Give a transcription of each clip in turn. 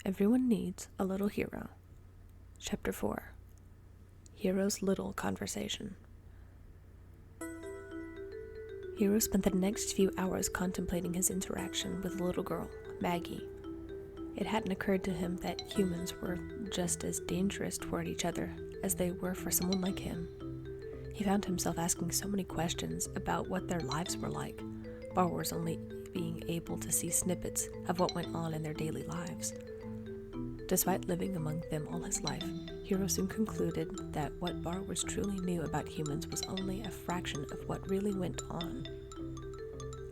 Everyone needs a little hero. Chapter 4. Hero's Little Conversation. Hero spent the next few hours contemplating his interaction with the little girl, Maggie. It hadn't occurred to him that humans were just as dangerous toward each other as they were for someone like him. He found himself asking so many questions about what their lives were like, borrowers only being able to see snippets of what went on in their daily lives. Despite living among them all his life, Hero soon concluded that what borrowers truly knew about humans was only a fraction of what really went on.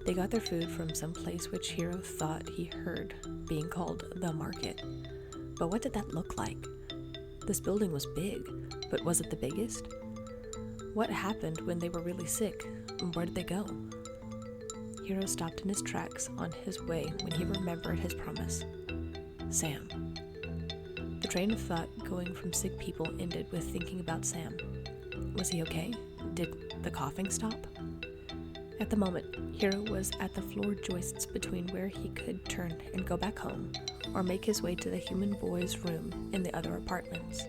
They got their food from some place which Hero thought he heard being called the market. But what did that look like? This building was big, but was it the biggest? What happened when they were really sick? Where did they go? Hero stopped in his tracks on his way when he remembered his promise. Sam. The train of thought going from sick people ended with thinking about Sam. Was he okay? Did the coughing stop? At the moment, Hero was at the floor joists between where he could turn and go back home, or make his way to the human boy's room in the other apartments.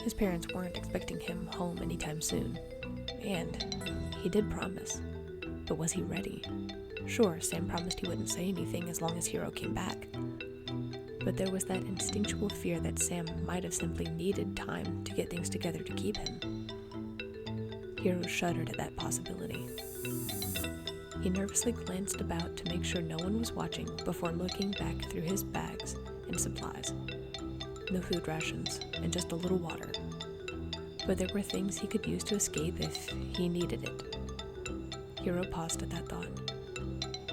His parents weren't expecting him home anytime soon, and he did promise. But was he ready? Sure, Sam promised he wouldn't say anything as long as Hero came back. But there was that instinctual fear that Sam might have simply needed time to get things together to keep him. Hero shuddered at that possibility. He nervously glanced about to make sure no one was watching before looking back through his bags and supplies. No food rations, and just a little water. But there were things he could use to escape if he needed it. Hero paused at that thought.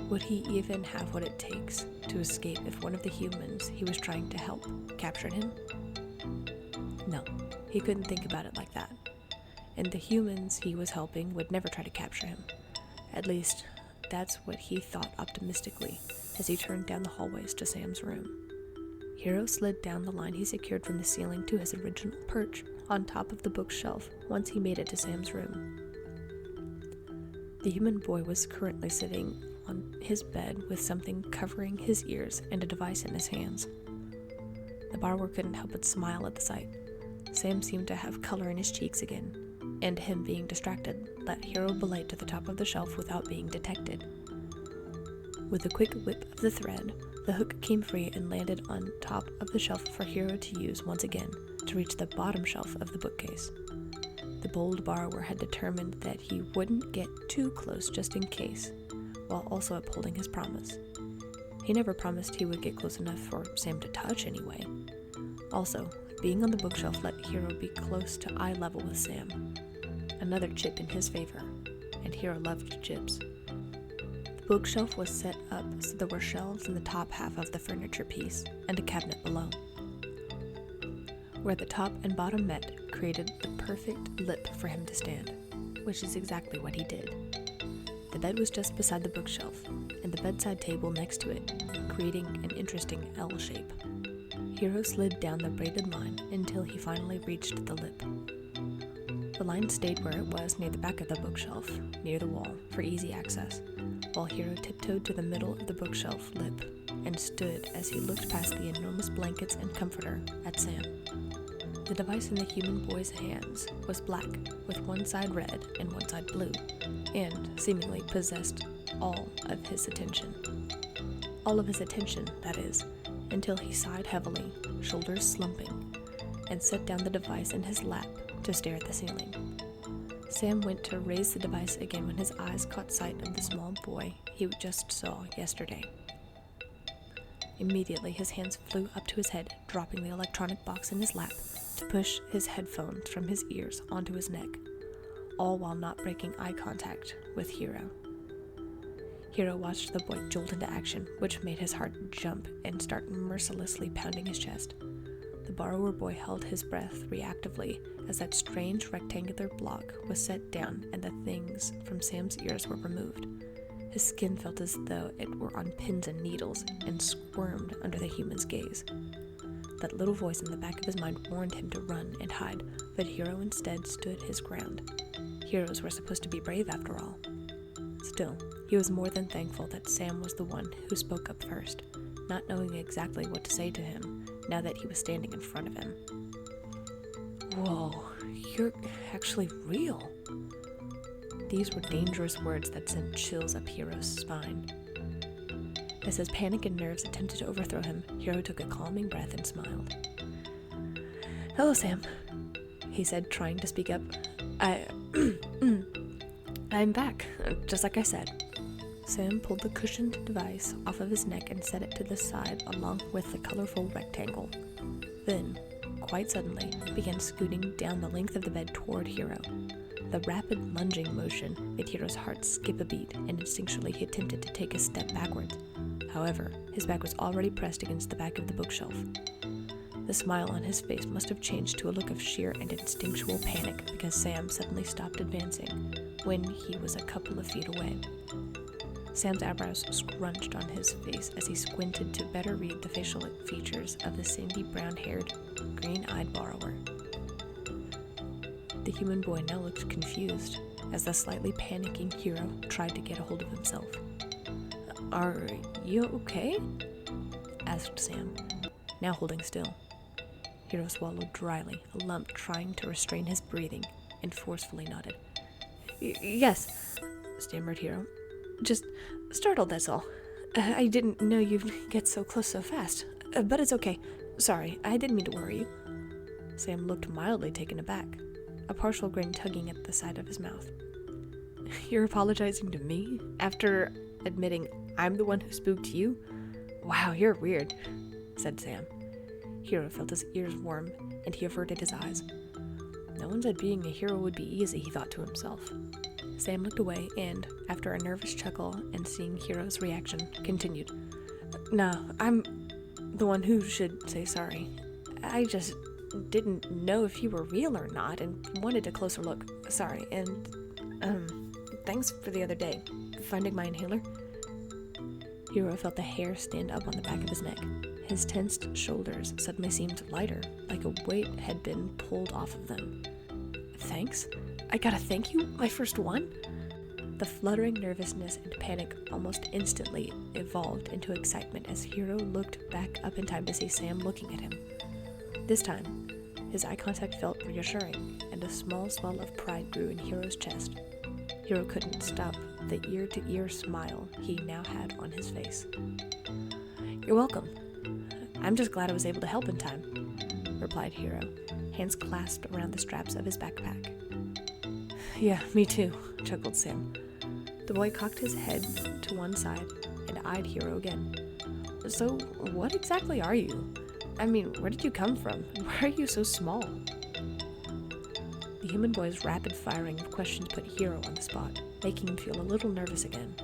Would he even have what it takes to escape if one of the humans he was trying to help captured him? No, he couldn't think about it like that. And the humans he was helping would never try to capture him. At least, that's what he thought optimistically as he turned down the hallways to Sam's room. Hero slid down the line he secured from the ceiling to his original perch on top of the bookshelf once he made it to Sam's room. The human boy was currently sitting on his bed with something covering his ears and a device in his hands. The borrower couldn't help but smile at the sight. Sam seemed to have color in his cheeks again, and him being distracted let Hero belay to the top of the shelf without being detected. With a quick whip of the thread, the hook came free and landed on top of the shelf for Hero to use once again to reach the bottom shelf of the bookcase. The bold borrower had determined that he wouldn't get too close just in case, while also upholding his promise. He never promised he would get close enough for Sam to touch anyway. Also, being on the bookshelf let Hero be close to eye level with Sam. Another chip in his favor, and Hero loved chips. The bookshelf was set up so there were shelves in the top half of the furniture piece and a cabinet below. Where the top and bottom met created the perfect lip for him to stand, which is exactly what he did. The bed was just beside the bookshelf, and the bedside table next to it, creating an interesting L shape. Hero slid down the braided line until he finally reached the lip. The line stayed where it was near the back of the bookshelf, near the wall, for easy access, while Hero tiptoed to the middle of the bookshelf lip and stood as he looked past the enormous blankets and comforter at Sam. The device in the human boy's hands was black, with one side red and one side blue, and seemingly possessed all of his attention. All of his attention, that is, until he sighed heavily, shoulders slumping, and set down the device in his lap to stare at the ceiling. Sam went to raise the device again when his eyes caught sight of the small boy he just saw yesterday. Immediately, his hands flew up to his head, dropping the electronic box in his lap to push his headphones from his ears onto his neck, all while not breaking eye contact with Hero. Hero watched the boy jolt into action, which made his heart jump and start mercilessly pounding his chest. The borrower boy held his breath reactively as that strange rectangular block was set down and the things from Sam's ears were removed. His skin felt as though it were on pins and needles and squirmed under the human's gaze. That little voice in the back of his mind warned him to run and hide, but Hero instead stood his ground. Heroes were supposed to be brave after all. Still, he was more than thankful that Sam was the one who spoke up first, not knowing exactly what to say to him now that he was standing in front of him. "Whoa, you're actually real." These were dangerous words that sent chills up Hiro's spine. As his panic and nerves attempted to overthrow him, Hiro took a calming breath and smiled. "Hello, Sam," he said, trying to speak up. I'm back, just like I said." Sam pulled the cushioned device off of his neck and set it to the side along with the colorful rectangle. Then, quite suddenly, began scooting down the length of the bed toward Hiro. The rapid lunging motion made Hiro's heart skip a beat, and instinctually he attempted to take a step backwards. However, his back was already pressed against the back of the bookshelf. The smile on his face must have changed to a look of sheer and instinctual panic because Sam suddenly stopped advancing when he was a couple of feet away. Sam's eyebrows scrunched on his face as he squinted to better read the facial features of the sandy brown-haired, green-eyed borrower. The human boy now looked confused as the slightly panicking Hiro tried to get a hold of himself. "Are you okay?" asked Sam, now holding still. Hiro swallowed dryly, a lump trying to restrain his breathing, and forcefully nodded. Yes, stammered Hiro. "Just startled, that's all. I didn't know you'd get so close so fast, but it's okay. Sorry, I didn't mean to worry you." Sam looked mildly taken aback, a partial grin tugging at the side of his mouth. "You're apologizing to me after admitting I'm the one who spooked you? Wow, you're weird," said Sam. Hiro felt his ears warm, and he averted his eyes. No one said being a hero would be easy, he thought to himself. Sam looked away and, after a nervous chuckle and seeing Hiro's reaction, continued. "No, I'm the one who should say sorry. I just didn't know if you were real or not and wanted a closer look. Sorry, and, thanks for the other day. Finding my inhaler?" Hiro felt the hair stand up on the back of his neck. His tensed shoulders suddenly seemed lighter, like a weight had been pulled off of them. "Thanks? I gotta thank you? My first one?" The fluttering nervousness and panic almost instantly evolved into excitement as Hiro looked back up in time to see Sam looking at him. This time, his eye contact felt reassuring, and a small swell of pride grew in Hiro's chest. Hiro couldn't stop the ear-to-ear smile he now had on his face. "You're welcome. I'm just glad I was able to help in time," replied Hiro, hands clasped around the straps of his backpack. "Yeah, me too," chuckled Sam. The boy cocked his head to one side and eyed Hiro again. "So, what exactly are you? I mean, where did you come from? Why are you so small?" The human boy's rapid firing of questions put Hiro on the spot, making him feel a little nervous again.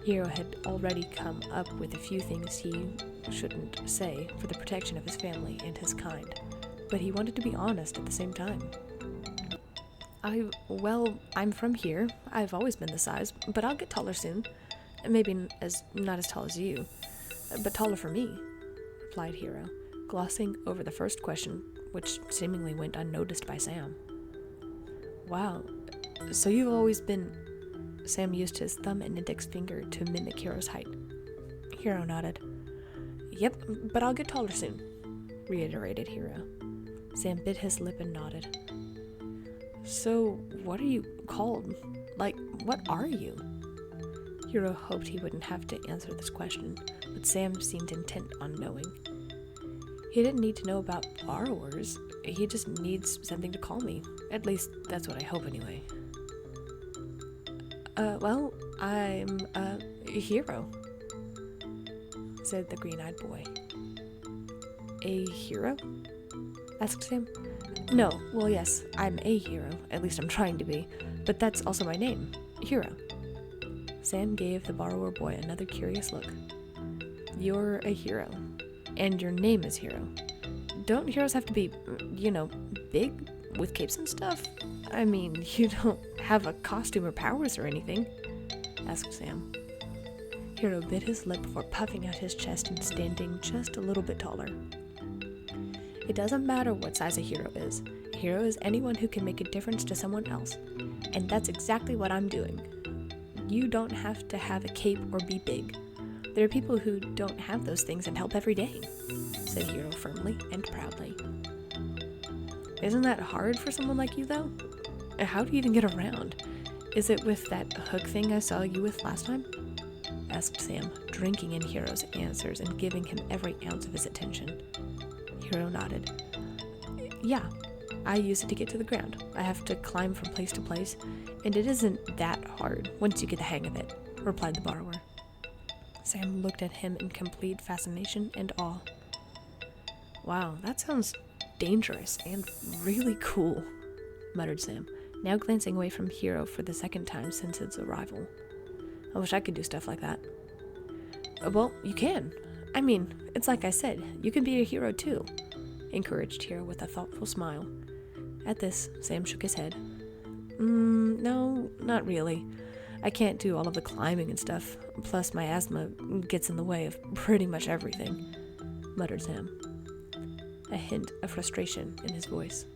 Hiro had already come up with a few things he shouldn't say for the protection of his family and his kind, but he wanted to be honest at the same time. I'm from here. I've always been this size, but I'll get taller soon. Maybe not as tall as you, but taller for me," replied Hiro, glossing over the first question, which seemingly went unnoticed by Sam. "Wow, so you've always been..." Sam used his thumb and index finger to mimic Hiro's height. Hiro nodded. "Yep, but I'll get taller soon," reiterated Hiro. Sam bit his lip and nodded. "So, what are you called? Like, what are you?" Hiro hoped he wouldn't have to answer this question, but Sam seemed intent on knowing. He didn't need to know about borrowers. He just needs something to call me. At least, that's what I hope anyway. I'm a hero," said the green-eyed boy. "A hero?" asked Sam. "No, well, yes, I'm a hero. At least I'm trying to be. But that's also my name, Hiro." Sam gave the borrower boy another curious look. "You're a hero, and your name is Hiro. Don't heroes have to be, big, with capes and stuff? I mean, you don't have a costume or powers or anything?" asked Sam. Hiro bit his lip before puffing out his chest and standing just a little bit taller. "It doesn't matter what size a hero is. A hero is anyone who can make a difference to someone else. And that's exactly what I'm doing. You don't have to have a cape or be big. There are people who don't have those things and help every day, said Hero firmly and proudly. Isn't that hard for someone like you, though? How do you even get around? Is it with that hook thing I saw you with last time? Asked Sam, drinking in Hero's answers and giving him every ounce of his attention. Hero nodded. Yeah, I use it to get to the ground. I have to climb from place to place, and it isn't that hard once you get the hang of it, replied the borrower. Sam looked at him in complete fascination and awe. Wow, that sounds dangerous and really cool, muttered Sam, now glancing away from Hero for the second time since its arrival. I wish I could do stuff like that. Well, you can. I mean, it's like I said, you can be a hero too, encouraged Hero with a thoughtful smile. At this, Sam shook his head. No, not really. I can't do all of the climbing and stuff, plus my asthma gets in the way of pretty much everything, muttered Sam, a hint of frustration in his voice.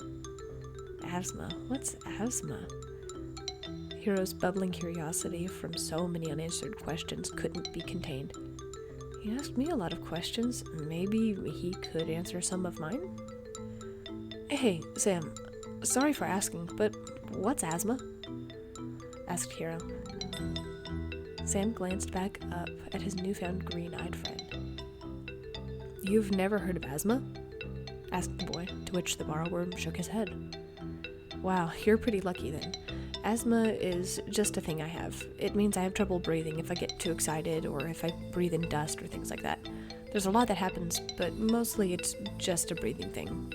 Asthma? What's asthma? Hero's bubbling curiosity from so many unanswered questions couldn't be contained. He asked me a lot of questions. Maybe he could answer some of mine? Hey, Sam, sorry for asking, but what's asthma? Asked Hero. Sam glanced back up at his newfound green-eyed friend. You've never heard of asthma? Asked the boy, to which the borrower shook his head. Wow, you're pretty lucky then. Asthma is just a thing I have. It means I have trouble breathing if I get too excited or if I breathe in dust or things like that. There's a lot that happens, but mostly it's just a breathing thing.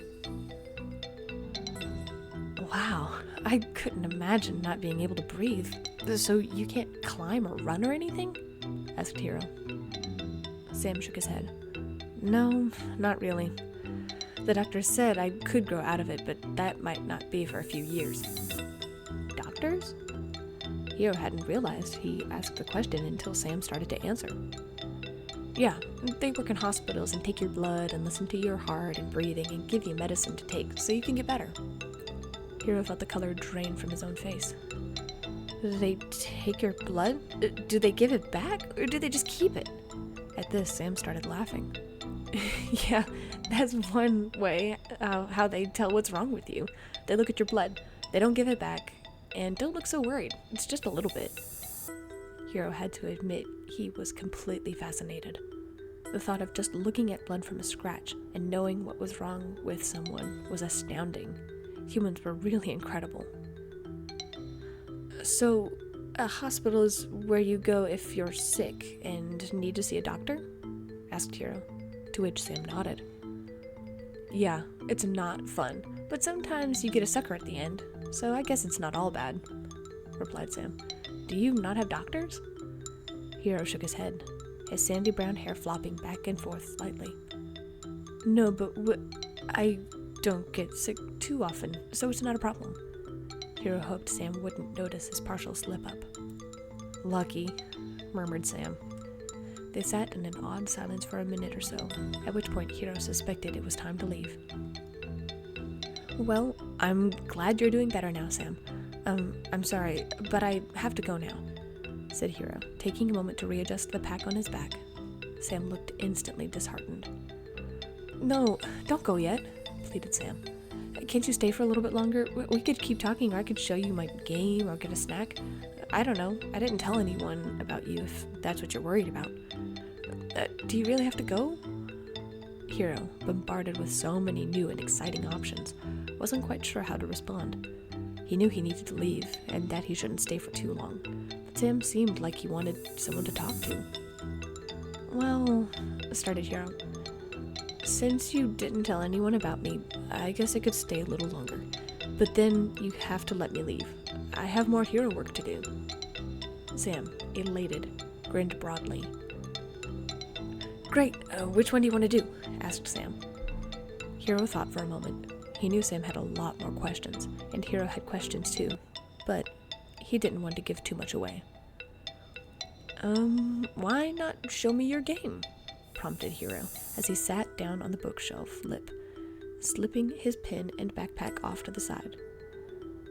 Wow, I couldn't imagine not being able to breathe. So you can't climb or run or anything? Asked Hero. Sam shook his head. No, not really. The doctor said I could grow out of it, but that might not be for a few years. Doctors? Hero hadn't realized he asked the question until Sam started to answer. Yeah, they work in hospitals and take your blood and listen to your heart and breathing and give you medicine to take so you can get better. Hero felt the color drain from his own face. Do they take your blood? Do they give it back? Or do they just keep it? At this, Sam started laughing. Yeah, that's one way how they tell what's wrong with you. They look at your blood. They don't give it back. And don't look so worried. It's just a little bit. Hero had to admit he was completely fascinated. The thought of just looking at blood from a scratch and knowing what was wrong with someone was astounding. Humans were really incredible. So, a hospital is where you go if you're sick and need to see a doctor? Asked Hero, to which Sam nodded. Yeah, it's not fun, but sometimes you get a sucker at the end, so I guess it's not all bad, replied Sam. Do you not have doctors? Hero shook his head, his sandy brown hair flopping back and forth slightly. No, but I don't get sick too often, so it's not a problem. Hero hoped Sam wouldn't notice his partial slip-up. Lucky, murmured Sam. They sat in an odd silence for a minute or so, at which point Hero suspected it was time to leave. Well, I'm glad you're doing better now, Sam. I'm sorry, but I have to go now, said Hero, taking a moment to readjust the pack on his back. Sam looked instantly disheartened. No, don't go yet, pleaded Sam. Can't you stay for a little bit longer? We could keep talking, or I could show you my game or get a snack. I don't know. I didn't tell anyone about you if that's what you're worried about. Do you really have to go? Hero, bombarded with so many new and exciting options, wasn't quite sure how to respond. He knew he needed to leave, and that he shouldn't stay for too long, but Sam seemed like he wanted someone to talk to. Well, started Hero. Since you didn't tell anyone about me, I guess I could stay a little longer. But then you have to let me leave. I have more hero work to do. Sam, elated, grinned broadly. Great, which one do you want to do? Asked Sam. Hero thought for a moment. He knew Sam had a lot more questions, and Hero had questions too, but he didn't want to give too much away. Why not show me your game? Prompted Hero, as he sat down on the bookshelf lip, slipping his pen and backpack off to the side.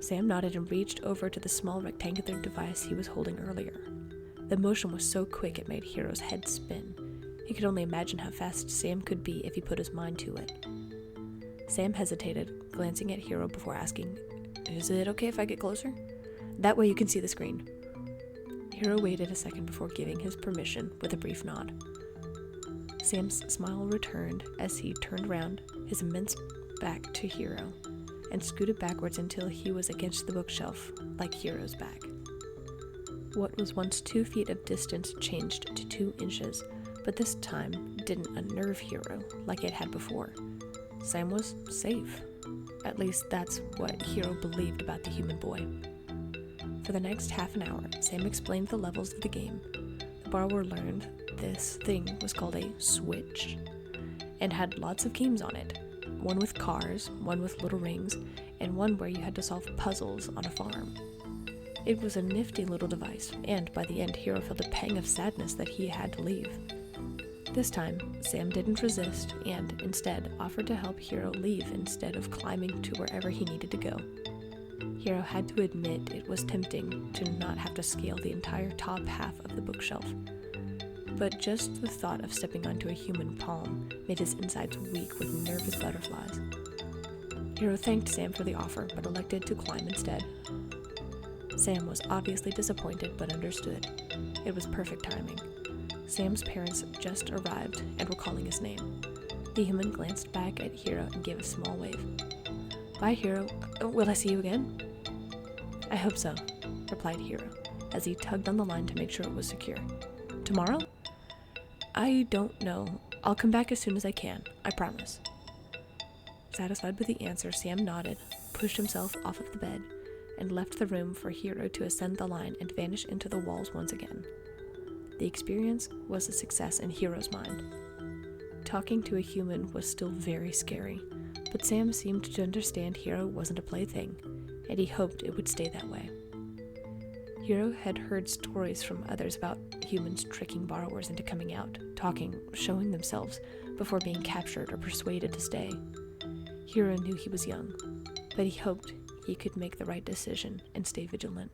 Sam nodded and reached over to the small rectangular device he was holding earlier. The motion was so quick it made Hero's head spin. He could only imagine how fast Sam could be if he put his mind to it. Sam hesitated, glancing at Hero before asking, "Is it okay if I get closer? That way you can see the screen." Hero waited a second before giving his permission with a brief nod. Sam's smile returned as he turned around, his immense back to Hero, and scooted backwards until he was against the bookshelf, like Hero's back. What was once 2 feet of distance changed to 2 inches, but this time didn't unnerve Hero like it had before. Sam was safe. At least that's what Hero believed about the human boy. For the next half an hour, Sam explained the levels of the game. The borrower learned this thing was called a switch, and had lots of games on it. One with cars, one with little rings, and one where you had to solve puzzles on a farm. It was a nifty little device, and by the end, Hero felt a pang of sadness that he had to leave. This time, Sam didn't resist, and instead offered to help Hero leave instead of climbing to wherever he needed to go. Hero had to admit it was tempting to not have to scale the entire top half of the bookshelf. But just the thought of stepping onto a human palm made his insides weak with nervous butterflies. Hero thanked Sam for the offer, but elected to climb instead. Sam was obviously disappointed, but understood. It was perfect timing. Sam's parents just arrived and were calling his name. The human glanced back at Hero and gave a small wave. "Bye, Hero. Will I see you again?" "I hope so," replied Hero, as he tugged on the line to make sure it was secure. "Tomorrow?" "I don't know. I'll come back as soon as I can. I promise." Satisfied with the answer, Sam nodded, pushed himself off of the bed, and left the room for Hero to ascend the line and vanish into the walls once again. The experience was a success in Hero's mind. Talking to a human was still very scary, but Sam seemed to understand Hero wasn't a plaything, and he hoped it would stay that way. Hero had heard stories from others about humans tricking borrowers into coming out, talking, showing themselves, before being captured or persuaded to stay. Hero knew he was young, but he hoped he could make the right decision and stay vigilant.